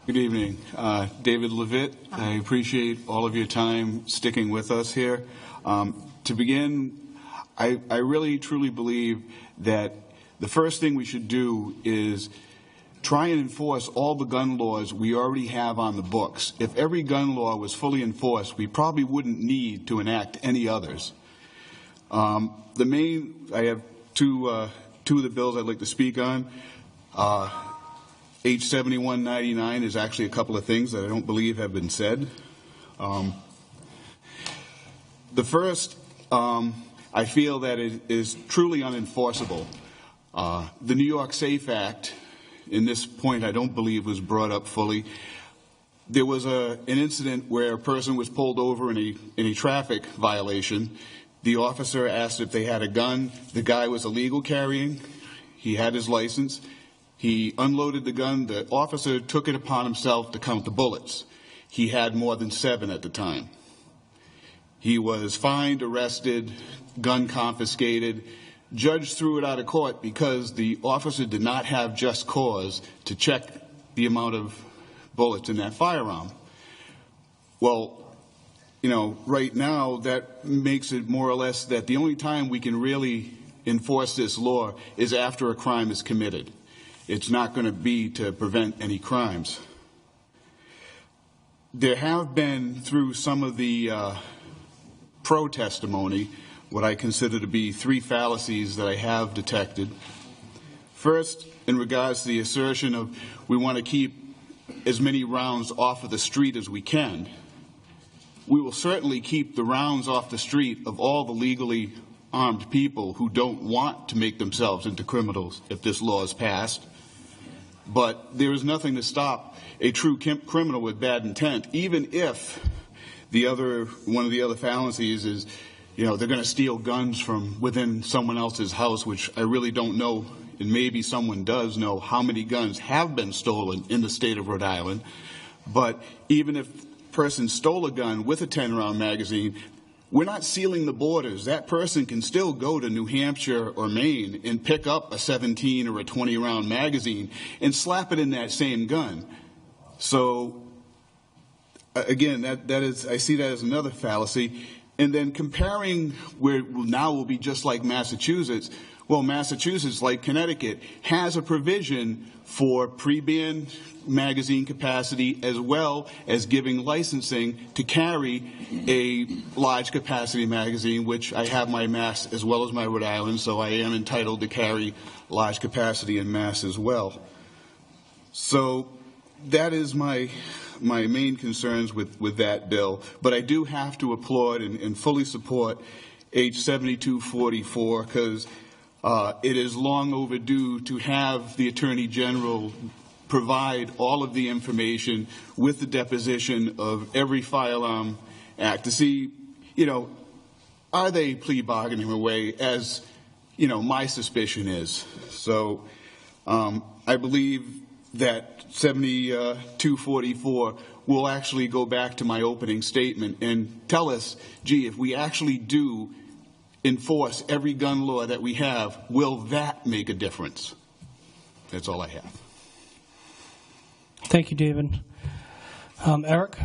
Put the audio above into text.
Good evening. David Levitt. I appreciate all of your time sticking with us here. To begin, I really truly believe that the first thing we should do is try and enforce all the gun laws we already have on the books. If every gun law was fully enforced, we probably wouldn't need to enact any others. I have two of the bills I'd like to speak on. H 7199 is actually a couple of things that I don't believe have been said. The first, I feel that it is truly unenforceable. The New York SAFE Act, in this point, I don't believe was brought up fully. There was an incident where a person was pulled over in a traffic violation. The officer asked if they had a gun. The guy was illegal carrying. He had his license. He unloaded the gun. The officer took it upon himself to count the bullets. He had more than 7 at the time. He was fined, arrested, gun confiscated. Judge threw it out of court because the officer did not have just cause to check the amount of bullets in that firearm. Well, right now that makes it more or less that the only time we can really enforce this law is after a crime is committed. It's not going to be to prevent any crimes. There have been, through some of the pro-testimony, what I consider to be 3 fallacies that I have detected. First, in regards to the assertion of we want to keep as many rounds off of the street as we can. We will certainly keep the rounds off the street of all the legally armed people who don't want to make themselves into criminals if this law is passed. But there is nothing to stop a true criminal with bad intent, even if one of the other fallacies is, they're going to steal guns from within someone else's house, which I really don't know, and maybe someone does know how many guns have been stolen in the state of Rhode Island. But even if a person stole a gun with a 10-round magazine, we're not sealing the borders. That person can still go to New Hampshire or Maine and pick up a 17 or a 20-round magazine and slap it in that same gun. So, again, that is, I see that as another fallacy. And then comparing where now will be just like Massachusetts. Well, Massachusetts, like Connecticut, has a provision for pre-ban magazine capacity as well as giving licensing to carry a large capacity magazine, which I have my Mass as well as my Rhode Island, so I am entitled to carry large capacity in Mass as well. So that is my main concerns with that bill. But I do have to applaud and fully support H 7244 because it is long overdue to have the Attorney General provide all of the information with the deposition of every firearm act to see, are they plea bargaining away as, my suspicion is. So I believe that 7244 will actually go back to my opening statement and tell us, gee, if we actually do enforce every gun law that we have, will that make a difference? That's all I have. Thank you, David. Eric?